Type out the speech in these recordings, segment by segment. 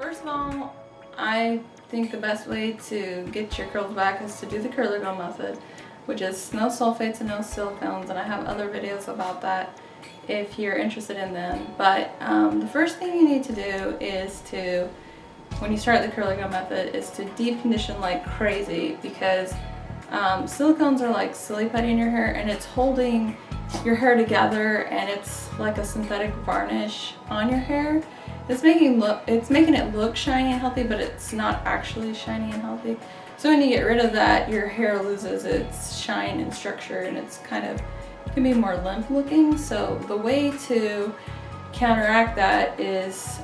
First of all, I think the best way to get your curls back is to do the curler gel method, which is no sulfates and no silicones, and I have other videos about that if you're interested in them. But the first thing you need to do is to, when you start the curler gel method, is to deep condition like crazy, because silicones are like silly putty in your hair, and it's holding your hair together, and it's like a synthetic varnish on your hair. It's making it look shiny and healthy, but it's not actually shiny and healthy. So when you get rid of that, your hair loses its shine and structure, and it's kind of can be more limp looking. So the way to counteract that is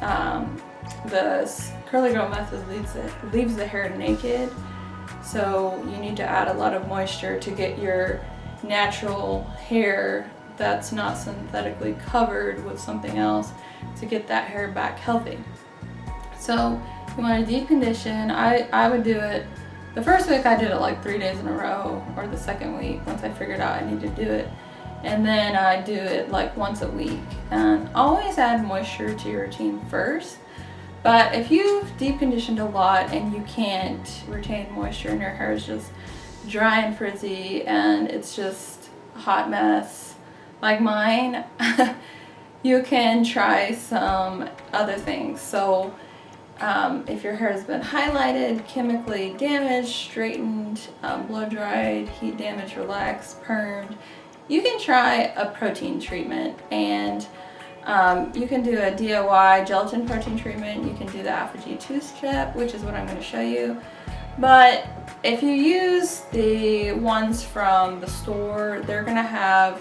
the curly girl method leaves the hair naked. So you need to add a lot of moisture to get your natural hair that's not synthetically covered with something else, to get that hair back healthy. So you want to deep condition. I would do it the first week. I did it like 3 days in a row, or the second week once I figured out I needed to do it, and then I do it like once a week. And always add moisture to your routine first. But if you've deep conditioned a lot and you can't retain moisture and your hair is just dry and frizzy and it's just a hot mess like mine, you can try some other things. So if your hair has been highlighted, chemically damaged, straightened, blow dried, heat damaged, relaxed, permed, you can try a protein treatment. And you can do a DIY gelatin protein treatment. You can do the Aphogee 2-step, which is what I'm going to show you. But if you use the ones from the store, they're going to have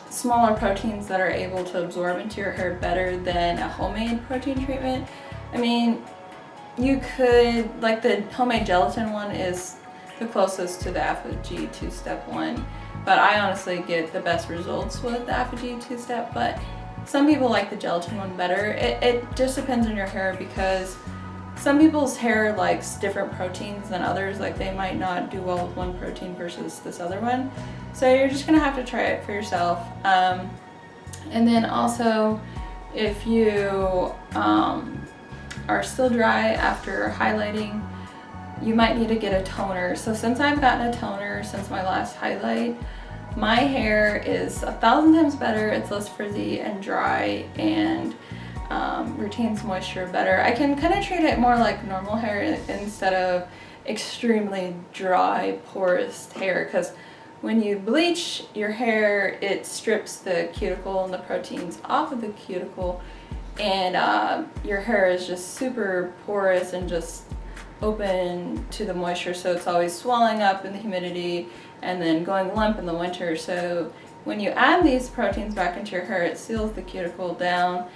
smaller proteins that are able to absorb into your hair better than a homemade protein treatment. I mean, you could, like the homemade gelatin one is the closest to the Aphogee 2-step one, but I honestly get the best results with the Aphogee 2-step, but some people like the gelatin one better. It just depends on your hair, because some people's hair likes different proteins than others. Like they might not do well with one protein versus this other one. So you're just gonna have to try it for yourself. And then also, if you are still dry after highlighting, you might need to get a toner. So since I've gotten a toner since my last highlight, my hair is 1,000 times better. It's less frizzy and dry, and retains moisture better. I can kind of treat it more like normal hair instead of extremely dry, porous hair, because when you bleach your hair, it strips the cuticle and the proteins off of the cuticle, and your hair is just super porous and just open to the moisture, so it's always swelling up in the humidity and then going limp in the winter. So when you add these proteins back into your hair, it seals the cuticle down,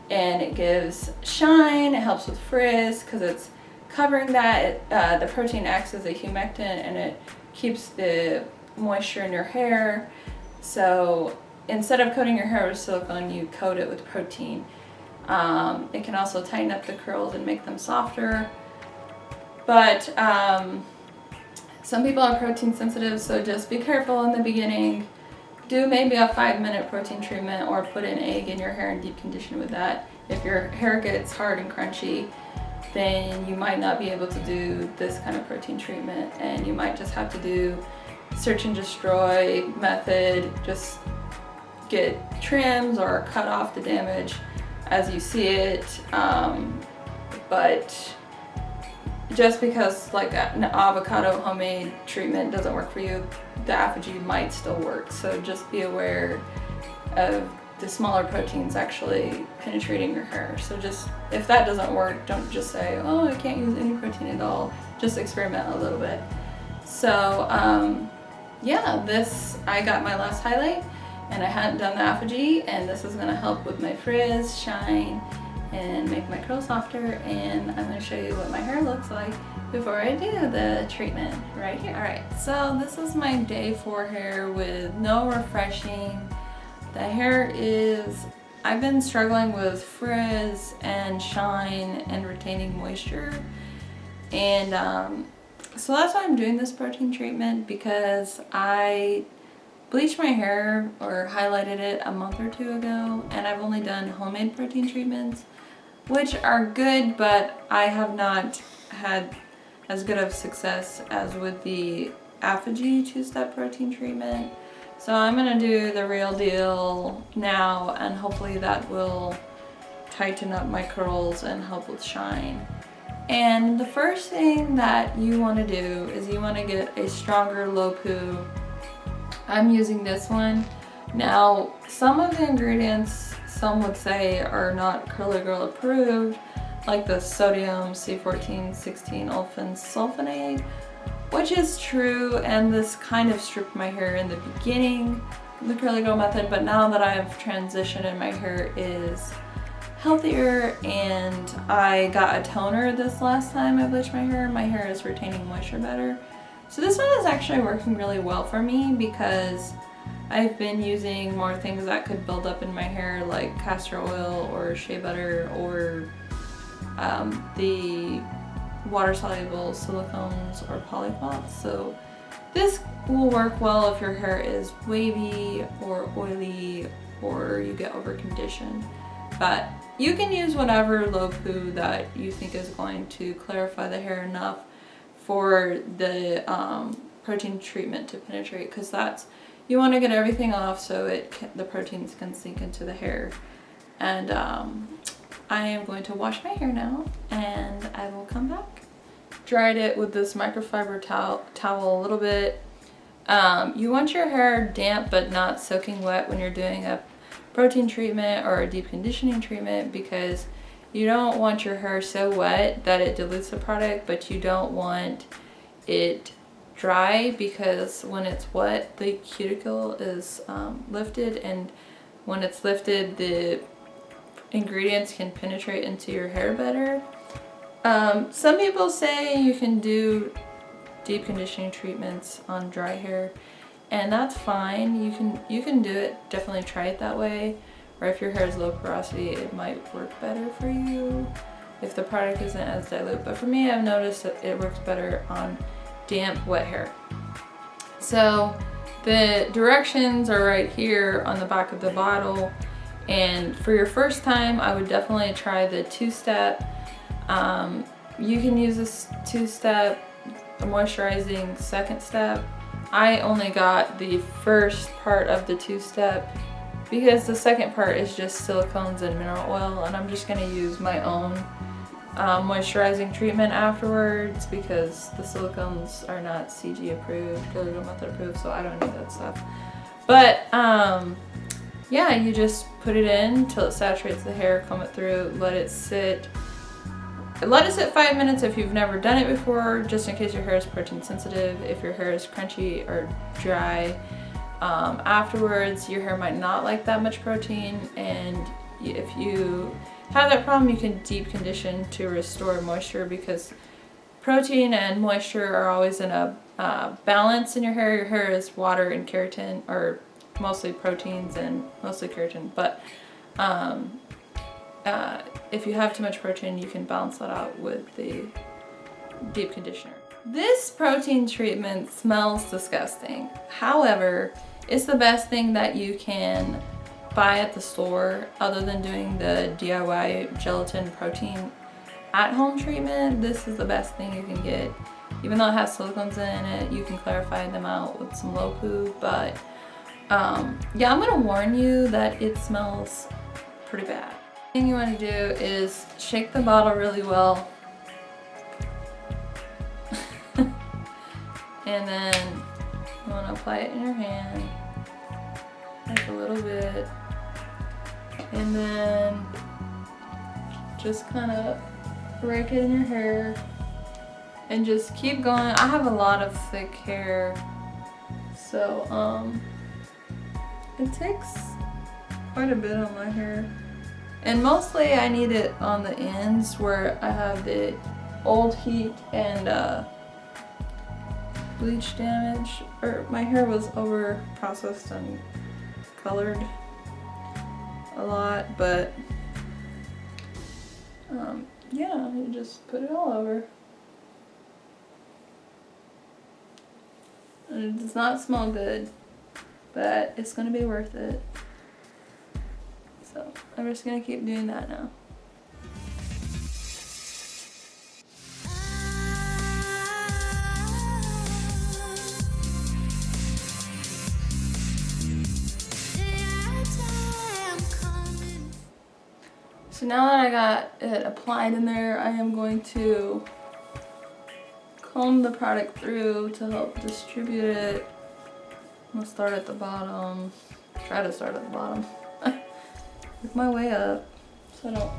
and it gives shine. It helps with frizz because it's covering that. The protein acts as a humectant, and it keeps the moisture in your hair. So instead of coating your hair with silicone, you coat it with protein. It can also tighten up the curls and make them softer. But some people are protein sensitive, so just be careful in the beginning. Do maybe a 5-minute protein treatment, or put an egg in your hair and deep condition with that. If your hair gets hard and crunchy, then you might not be able to do this kind of protein treatment, and you might just have to do search and destroy method. Just get trims or cut off the damage as you see it. But just because like an avocado homemade treatment doesn't work for you, the Aphogee might still work. So just be aware of the smaller proteins actually penetrating your hair. So just, if that doesn't work, don't just say, oh, I can't use any protein at all. Just experiment a little bit. So yeah, I got my last highlight, and I hadn't done the Aphogee, and this is gonna help with my frizz, shine, and make my curls softer. And I'm going to show you what my hair looks like before I do the treatment right here. Alright, so this is my day 4 hair with no refreshing. The hair is, I've been struggling with frizz and shine and retaining moisture, and so that's why I'm doing this protein treatment, because I bleached my hair or highlighted it a month or 2 ago, and I've only done homemade protein treatments. which are good, but I have not had as good of success as with the Aphogee 2-step protein treatment. So I'm gonna do the real deal now, and hopefully that will tighten up my curls and help with shine. And the first thing that you want to do is you want to get a stronger low poo. I'm using this one. Now, some of the ingredients, some would say, are not Curly Girl approved, like the sodium C14-16 olefin sulfonate, which is true, and this kind of stripped my hair in the beginning, the Curly Girl method, but now that I have transitioned and my hair is healthier, and I got a toner this last time I bleached my hair is retaining moisture better. So this one is actually working really well for me because I've been using more things that could build up in my hair, like castor oil or shea butter, or the water-soluble silicones or polycloths. So this will work well if your hair is wavy or oily or you get over-conditioned. But you can use whatever low poo that you think is going to clarify the hair enough for the protein treatment to penetrate, because you want to get everything off so the proteins can sink into the hair. And I am going to wash my hair now, and I will come back. Dried it with this microfiber towel a little bit. You want your hair damp but not soaking wet when you're doing a protein treatment or a deep conditioning treatment, because you don't want your hair so wet that it dilutes the product, but you don't want it dry, because when it's wet the cuticle is lifted, and when it's lifted the ingredients can penetrate into your hair better. Some people say you can do deep conditioning treatments on dry hair, and that's fine. You can do it. Definitely try it that way. Or if your hair is low porosity, it might work better for you if the product isn't as dilute. But for me, I've noticed that it works better on damp, wet hair. So the directions are right here on the back of the bottle. And for your first time, I would definitely try the 2-step. You can use this 2-step, a moisturizing second step. I only got the first part of the 2-step because the second part is just silicones and mineral oil, and I'm just going to use my own moisturizing treatment afterwards, because the silicones are not CG approved, Curly Girl method approved, so I don't need that stuff. But yeah, you just put it in till it saturates the hair, comb it through, let it sit. Let it sit 5 minutes if you've never done it before, just in case your hair is protein sensitive. If your hair is crunchy or dry, afterwards your hair might not like that much protein, and if you have that problem, you can deep condition to restore moisture, because protein and moisture are always in a balance in your hair. Your hair is water and keratin, or mostly proteins and mostly keratin, but if you have too much protein, you can balance that out with the deep conditioner. This protein treatment smells disgusting. However, it's the best thing that you can buy at the store, other than doing the DIY gelatin protein at-home treatment. This is the best thing you can get. Even though it has silicones in it, you can clarify them out with some low poo, but yeah, I'm gonna warn you that it smells pretty bad. The thing you want to do is shake the bottle really well, and then you want to apply it in your hand, like a little bit, and then just kind of rake it in your hair and just keep going. I have a lot of thick hair, so it takes quite a bit on my hair. And mostly I need it on the ends where I have the old heat and bleach damage, or my hair was over processed and colored a lot, but yeah, you just put it all over. And it does not smell good, but it's gonna be worth it. So I'm just gonna keep doing that now. So now that I got it applied in there, I am going to comb the product through to help distribute it. I'm gonna start at the bottom. Try to start at the bottom. Work my way up so I don't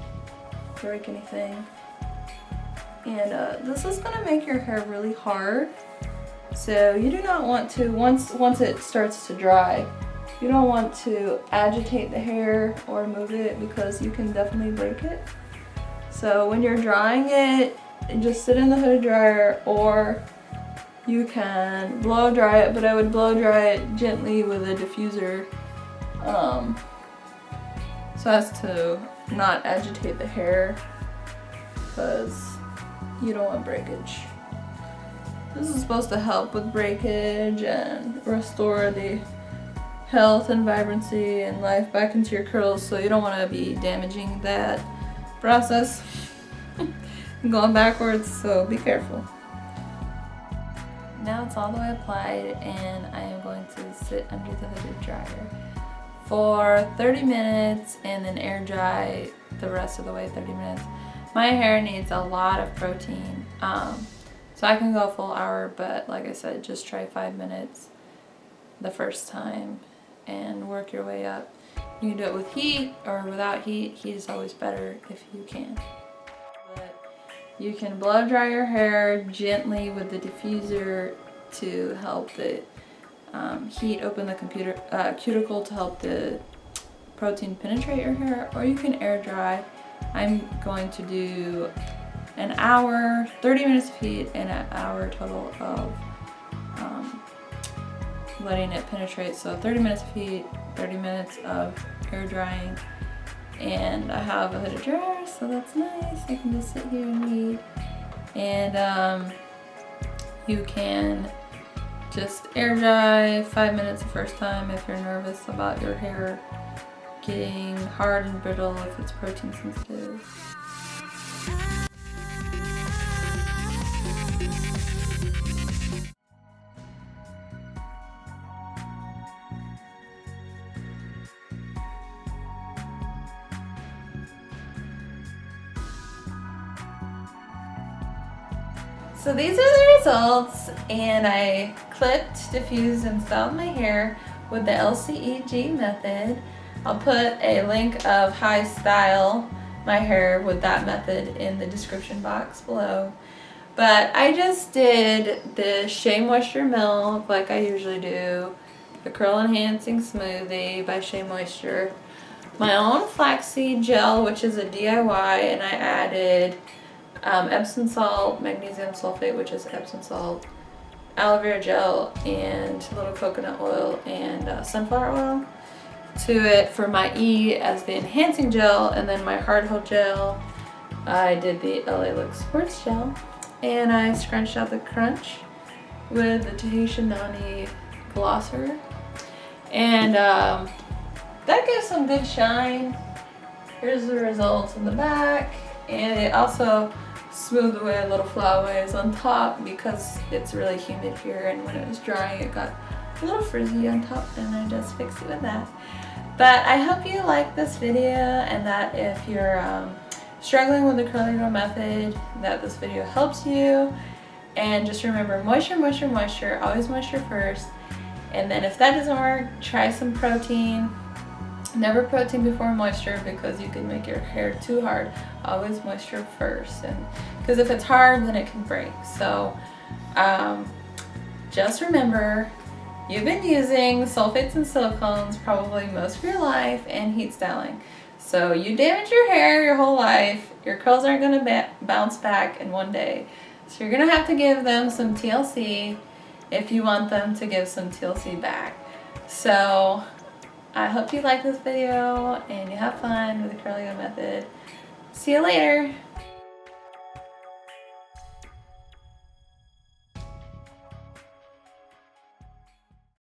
break anything. And this is gonna make your hair really hard. So you do not want to, once it starts to dry, you don't want to agitate the hair or move it because you can definitely break it. So when you're drying it, just sit in the hooded dryer, or you can blow dry it, but I would blow dry it gently with a diffuser so as to not agitate the hair because you don't want breakage. This is supposed to help with breakage and restore the health and vibrancy and life back into your curls, so you don't want to be damaging that process and going backwards, so be careful. Now it's all the way applied and I am going to sit under the hooded dryer for 30 minutes and then air dry the rest of the way 30 minutes. My hair needs a lot of protein. So I can go a full hour, but like I said, just try 5 minutes the first time and work your way up. You can do it with heat or without heat. Heat is always better if you can. But you can blow dry your hair gently with the diffuser to help the heat open the cuticle to help the protein penetrate your hair, or you can air dry. I'm going to do an hour, 30 minutes of heat, and an hour total of letting it penetrate. So 30 minutes of heat, 30 minutes of air drying, and I have a hooded dryer, so that's nice. I can just sit here and read. And you can just air dry 5 minutes the first time if you're nervous about your hair getting hard and brittle if it's protein sensitive. So these are the results, and I clipped, diffused, and styled my hair with the LCEG method. I'll put a link of how I style my hair with that method in the description box below. But I just did the Shea Moisture Milk like I usually do, the Curl Enhancing Smoothie by Shea Moisture, my own flaxseed gel, which is a DIY, and I added Epsom salt, magnesium sulfate, which is Epsom salt, aloe vera gel, and a little coconut oil and sunflower oil to it for my E as the enhancing gel. And then my hard hold gel, I did the LA Look Sports gel, and I scrunched out the crunch with the Tahitian Noni glosser, and that gives some good shine. Here's the results in the back, and it also smoothed away a little flyaways on top because it's really humid here, and when it was drying it got a little frizzy on top, and I just fixed it with that. But I hope you like this video, and that if you're struggling with the curly girl method, that this video helps you. And just remember, moisture, moisture, moisture, always moisture first. And then if that doesn't work, try some protein. Never protein before moisture because you can make your hair too hard. Always moisture first, and because if it's hard then it can break. So just remember, you've been using sulfates and silicones probably most of your life and heat styling. So you damage your hair your whole life, your curls aren't going to bounce back in one day. So you're going to have to give them some TLC if you want them to give some TLC back. So I hope you like this video and you have fun with the curly girl method. See you later.